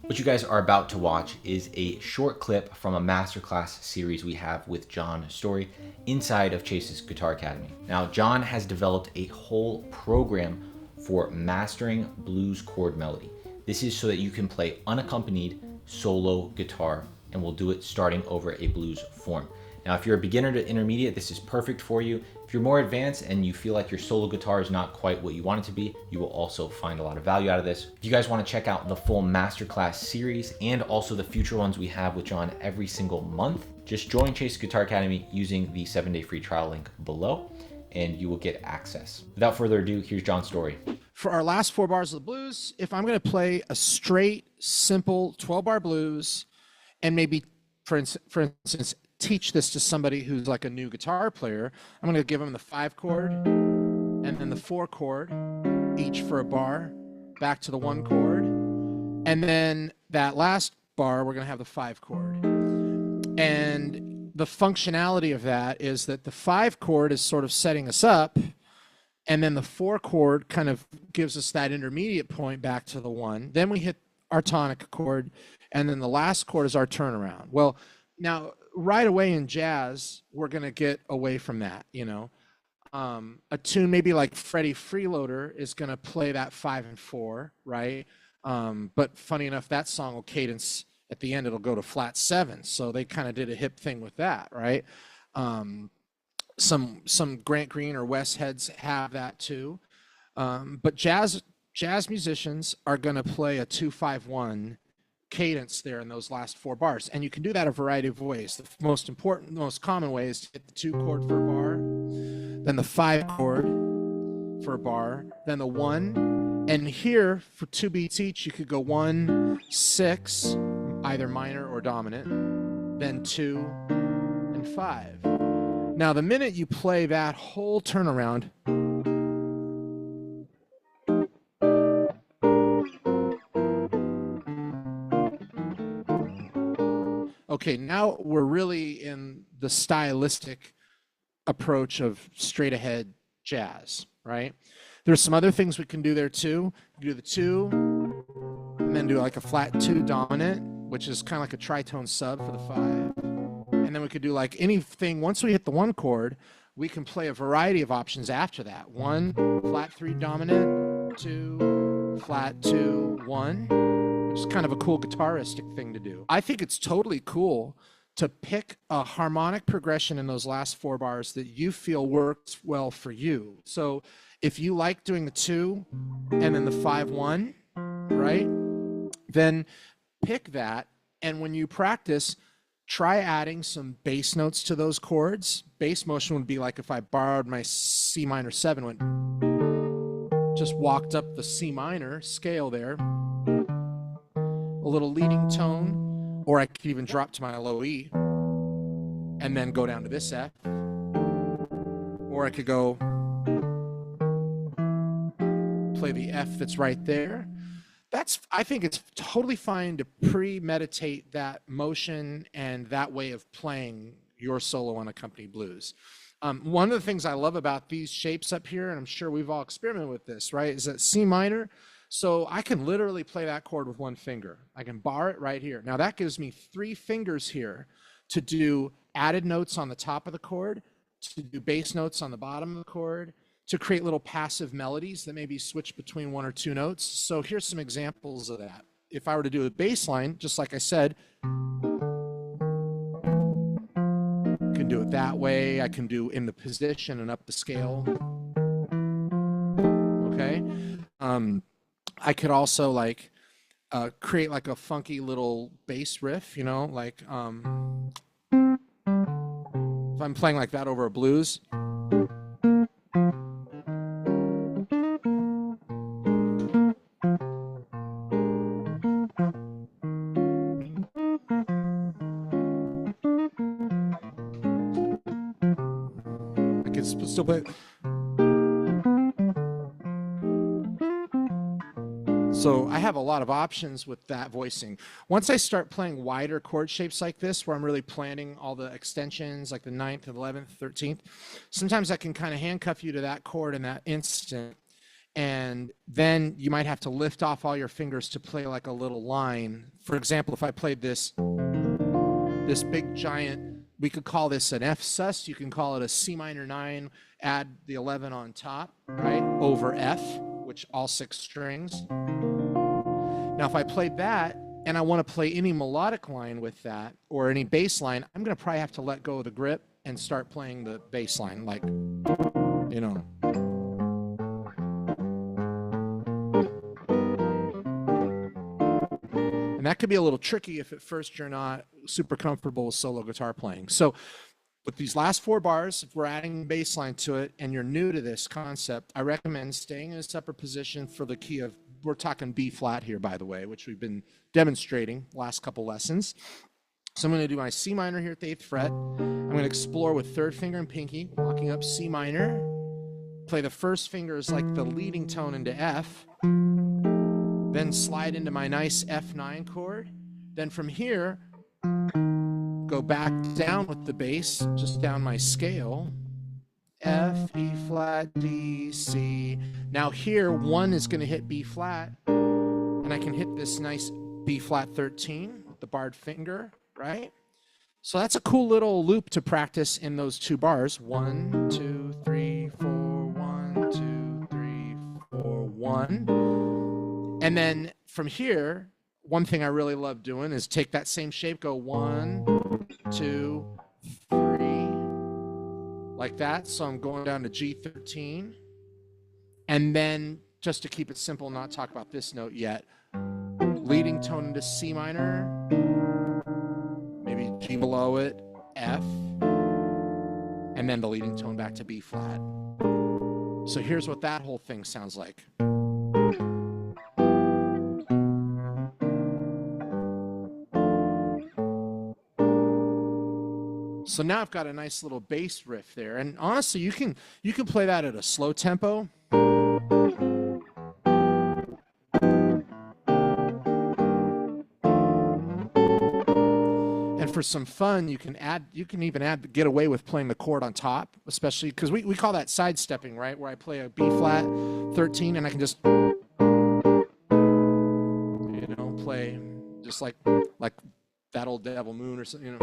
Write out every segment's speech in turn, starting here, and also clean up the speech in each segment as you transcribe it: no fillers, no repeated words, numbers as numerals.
What you guys are about to watch is a short clip from a masterclass series we have with John Storie inside of Chase's Guitar Academy. Now, John has developed a whole program for mastering blues chord melody. This is so that you can play unaccompanied solo guitar, and we'll do it starting over a blues form. Now, if you're a beginner to intermediate, this is perfect for you. If you're more advanced and you feel like your solo guitar is not quite what you want it to be, you will also find a lot of value out of this. If you guys want to check out the full masterclass series and also the future ones we have with John every single month, just join Chase Guitar Academy using the 7-day free trial link below, and you will get access. Without further ado, here's John's Storie. For our last 4 bars of the blues, if I'm going to play a straight, simple 12-bar blues, and maybe, for instance, teach this to somebody who's like a new guitar player, I'm going to give them the 5 chord and then the 4 chord, each for a bar, back to the 1 chord, and then that last bar we're going to have the 5 chord. And the functionality of that is that the 5 chord is sort of setting us up, and then the 4 chord kind of gives us that intermediate point back to the 1. Then we hit our tonic chord, and then the last chord is our turnaround. Well, now right away in jazz, we're going to get away from that, you know. A tune maybe like Freddie Freeloader is going to play that 5 and 4, right? But funny enough, that song will cadence at the end, it'll go to flat 7. So they kind of did a hip thing with that, right? Some Grant Green or Wes heads have that too. But jazz musicians are going to play a 2-5-1 cadence there in those last 4 bars, and you can do that a variety of ways. The most common way is to hit the 2 chord for a bar, then the 5 chord for a bar, then the 1, and here for 2 beats each you could go 1, 6, either minor or dominant, then 2 and 5. Now the minute you play that whole turnaround, okay, now we're really in the stylistic approach of straight ahead jazz, right? There's some other things we can do there too. You do the 2, and then do like a flat 2 dominant, which is kind of like a tritone sub for the 5. And then we could do like anything. Once we hit the 1 chord, we can play a variety of options after that. 1, flat 3 dominant, 2, flat 2, 1. It's kind of a cool guitaristic thing to do. I think it's totally cool to pick a harmonic progression in those last 4 bars that you feel works well for you. So if you like doing the 2 and then the 5-1, right? Then pick that, and when you practice, try adding some bass notes to those chords. Bass motion would be like if I borrowed my C minor 7, went, just walked up the C minor scale there, a little leading tone, or I could even drop to my low E and then go down to this F, or I could go play the F that's right there. I think it's totally fine to premeditate that motion and that way of playing your solo unaccompanied blues. One of the things I love about these shapes up here, and I'm sure we've all experimented with this, right, is that C minor. So I can literally play that chord with 1 finger. I can bar it right here. Now that gives me 3 fingers here to do added notes on the top of the chord, to do bass notes on the bottom of the chord, to create little passive melodies that maybe switch between 1 or 2 notes. So here's some examples of that. If I were to do a bass line, just like I said, I can do it that way. I can do in the position and up the scale. Okay. I could also like create like a funky little bass riff, you know, like if I'm playing like that over a blues. I can still play. So I have a lot of options with that voicing. Once I start playing wider chord shapes like this, where I'm really planning all the extensions, like the 9th, 11th, 13th, sometimes I can kind of handcuff you to that chord in that instant. And then you might have to lift off all your fingers to play like a little line for example, if I played this big giant, we could call this an F sus. You can call it a C minor 9, add the 11 on top, right, over F, which all 6 strings. Now, if I played that and I want to play any melodic line with that or any bass line, I'm going to probably have to let go of the grip and start playing the bass line, like, you know. And that could be a little tricky if at first you're not super comfortable with solo guitar playing. So with these last 4 bars, if we're adding bass line to it and you're new to this concept, I recommend staying in a separate position for the key of, we're talking B flat here, by the way, which we've been demonstrating last couple lessons. So I'm going to do my C minor here at the 8th fret. I'm going to explore with 3rd finger and pinky, walking up C minor. Play the first finger as like the leading tone into F. Then slide into my nice F9 chord. Then from here, go back down with the bass, just down my scale. F, E flat, D, C. Now here, 1 is going to hit B flat, and I can hit this nice B flat 13 with the barred finger, right? So that's a cool little loop to practice in those 2 bars. 1, 2, 3, 4, 1, 2, 3, 4, 1. And then from here, one thing I really love doing is take that same shape, go 1, 2, 3, like that. So I'm going down to G13. And then, just to keep it simple, not talk about this note yet, leading tone into C minor, maybe G below it, F, and then the leading tone back to B flat. So here's what that whole thing sounds like. So now I've got a nice little bass riff there. And honestly, you can play that at a slow tempo. And for some fun, you can even get away with playing the chord on top, especially because we call that sidestepping, right? Where I play a B flat 13 and I can just, play just like that old Devil Moon or something,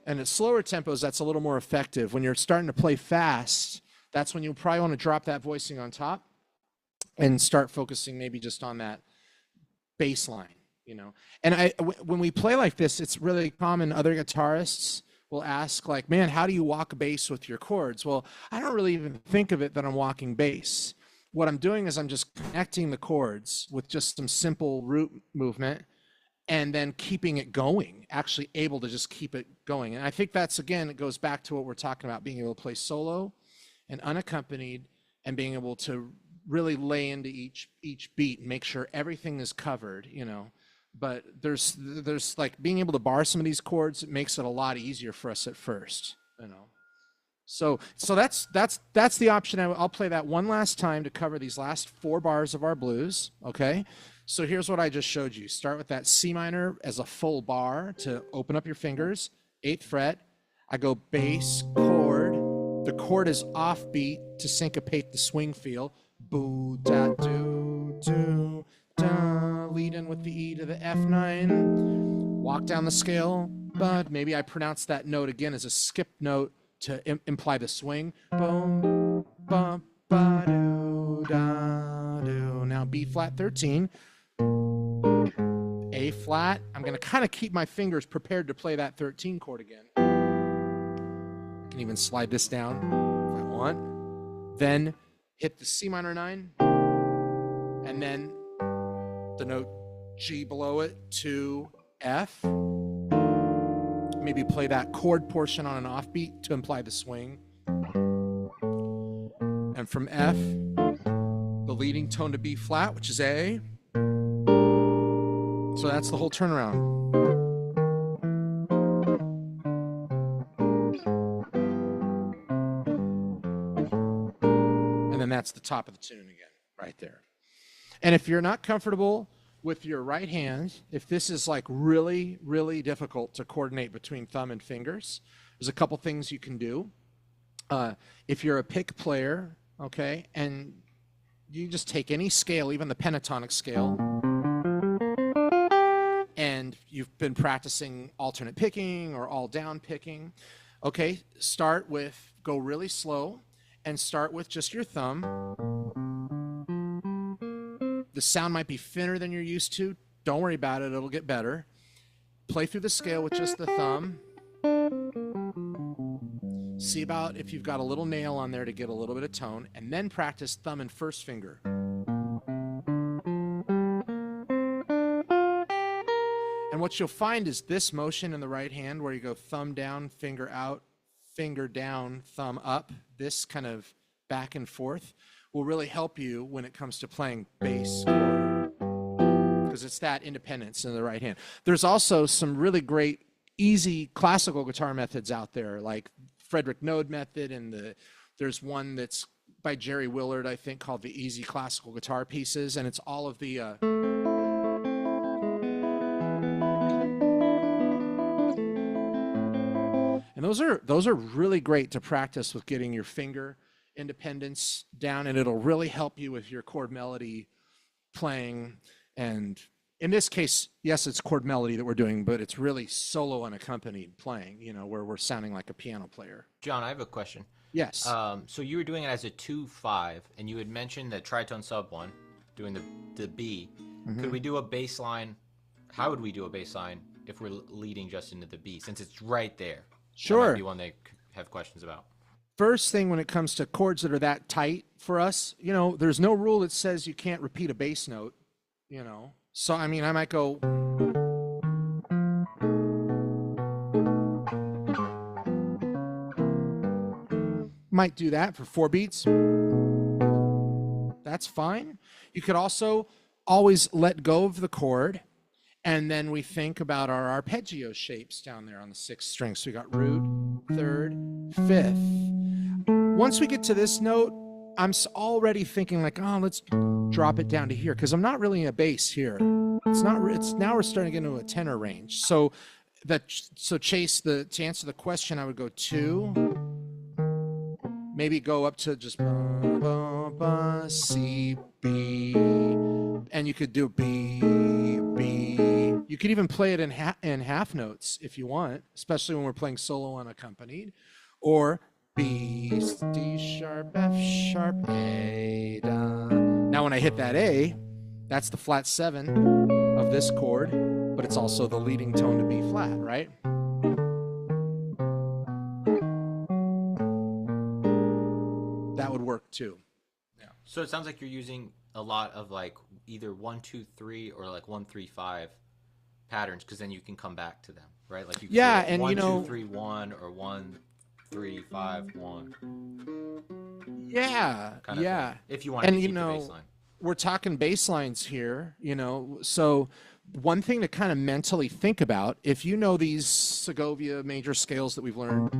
And at slower tempos, that's a little more effective. When you're starting to play fast, that's when you probably want to drop that voicing on top and start focusing maybe just on that bass line, And when we play like this, it's really common. Other guitarists will ask, like, man, how do you walk bass with your chords? Well, I don't really even think of it that I'm walking bass. What I'm doing is I'm just connecting the chords with just some simple root movement and then keeping it going, actually able to just keep it going. And I think that's, again, it goes back to what we're talking about, being able to play solo and unaccompanied and being able to really lay into each beat and make sure everything is covered, But there's like being able to bar some of these chords, it makes it a lot easier for us at first, So that's the option. I'll play that one last time to cover these last 4 bars of our blues, okay? So here's what I just showed you. Start with that C minor as a full bar to open up your fingers, 8th fret. I go bass, chord. The chord is offbeat to syncopate the swing feel. Boo, da, do, do, da. Lead in with the E to the F9. Walk down the scale, but maybe I pronounce that note again as a skip note to imply the swing. Boom, bum, ba, do, da, do. Now B flat 13. A flat. I'm going to kind of keep my fingers prepared to play that 13 chord again. I can even slide this down if I want. Then hit the C minor 9. And then the note G below it to F. Maybe play that chord portion on an offbeat to imply the swing. And from F, the leading tone to B flat, which is A. So that's the whole turnaround. And then that's the top of the tune again, right there. And if you're not comfortable with your right hand, if this is like really, really difficult to coordinate between thumb and fingers, there's a couple things you can do. If you're a pick player, okay, and you just take any scale, even the pentatonic scale, and you've been practicing alternate picking or all down picking, okay, go really slow and start with just your thumb. The sound might be thinner than you're used to. Don't worry about it, it'll get better. Play through the scale with just the thumb. See about if you've got a little nail on there to get a little bit of tone, and then practice thumb and first finger. And what you'll find is this motion in the right hand where you go thumb down, finger out, finger down, thumb up, this kind of back and forth will really help you when it comes to playing bass chord, because it's that independence in the right hand. There's also some really great easy classical guitar methods out there, like Frederick Node method, and there's one that's by Jerry Willard, I think, called the Easy Classical Guitar Pieces, and it's all of the and those are really great to practice with getting your finger independence down, and it'll really help you with your chord melody playing. And in this case, yes, it's chord melody that we're doing, but it's really solo unaccompanied playing, where we're sounding like a piano player. John, I have a question. Yes. So you were doing it as a 2-5, and you had mentioned that tritone sub 1, doing the B. Mm-hmm. Could we do a bass line? How would we do a bass line if we're leading just into the B, since it's right there? Sure. That might be one they have questions about. First thing, when it comes to chords that are that tight for us, there's no rule that says you can't repeat a bass note, So, I mean, I might go. Might do that for 4 beats. That's fine. You could also always let go of the chord, and then we think about our arpeggio shapes down there on the 6th string. So we got root, 3rd, 5th. Once we get to this note, I'm already thinking like, oh, let's drop it down to here, because I'm not really in a bass here. It's now we're starting to get into a tenor range. So Chase, to answer the question, I would go 2, maybe go up to just C, B, and you could do B, B. You could even play it in half notes if you want, especially when we're playing solo unaccompanied, or B, D sharp, F sharp, A, da. Now when I hit that A, that's the flat 7 of this chord, but it's also the leading tone to B flat, right? That would work too. Yeah. So it sounds like you're using a lot of like either 1, 2, 3 or like 1, 3, 5 patterns, because then you can come back to them, right? Like you can do and 1, 2, 3, 1 or 1, 3, 5, 1. Yeah, yeah. Thing, if you want to keep the bass line. We're talking bass lines here, so one thing to kind of mentally think about, if you know these Segovia major scales that we've learned,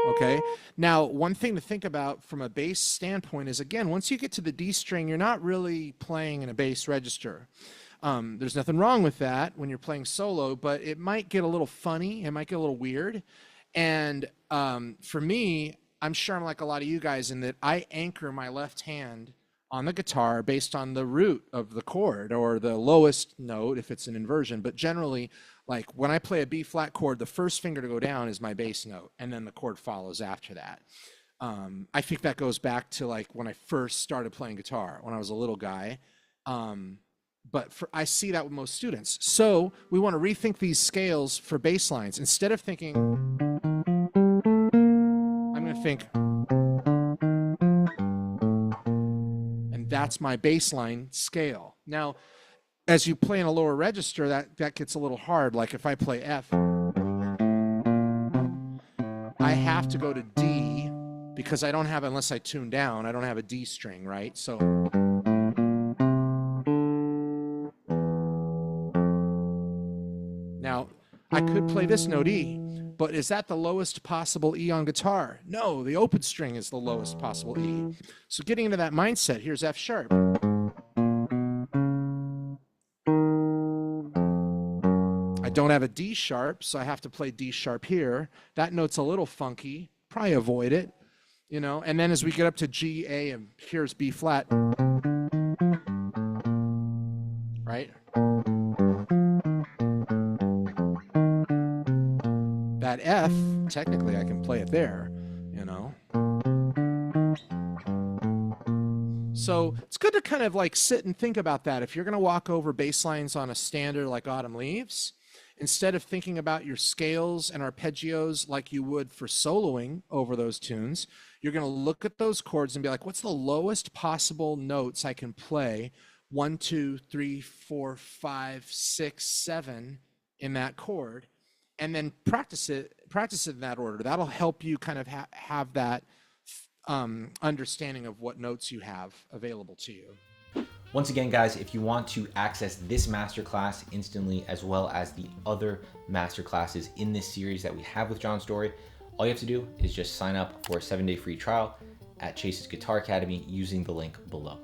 okay, now one thing to think about from a bass standpoint is, again, once you get to the D string, you're not really playing in a bass register. There's nothing wrong with that when you're playing solo, but it might get a little funny, it might get a little weird. And for me, I'm sure I'm like a lot of you guys in that I anchor my left hand on the guitar based on the root of the chord or the lowest note if it's an inversion. But generally, like when I play a B flat chord, the first finger to go down is my bass note, and then the chord follows after that. I think that goes back to like when I first started playing guitar when I was a little guy. But I see that with most students. So we want to rethink these scales for bass lines. Instead of thinking, I'm going to think, and that's my bass line scale. Now, as you play in a lower register, that gets a little hard. Like if I play F, I have to go to D because I don't have, unless I tune down, I don't have a D string, right? So now I could play this note E, but is that the lowest possible E on guitar? No, the open string is the lowest possible E. So getting into that mindset, here's F sharp. I don't have a D sharp, so I have to play D sharp here. That note's a little funky. Probably avoid it, you know. And then as we get up to G, A, and here's B flat, right? That F, technically I can play it there, you know. So it's good to kind of like sit and think about that. If you're going to walk over bass lines on a standard like Autumn Leaves, instead of thinking about your scales and arpeggios like you would for soloing over those tunes, you're going to look at those chords and be like, what's the lowest possible notes I can play? 1, 2, 3, 4, 5, 6, 7 in that chord, and then practice it in that order. That'll help you kind of have that understanding of what notes you have available to you. Once again, guys, if you want to access this masterclass instantly, as well as the other masterclasses in this series that we have with John Storie, all you have to do is just sign up for a 7-day free trial at Chase's Guitar Academy using the link below.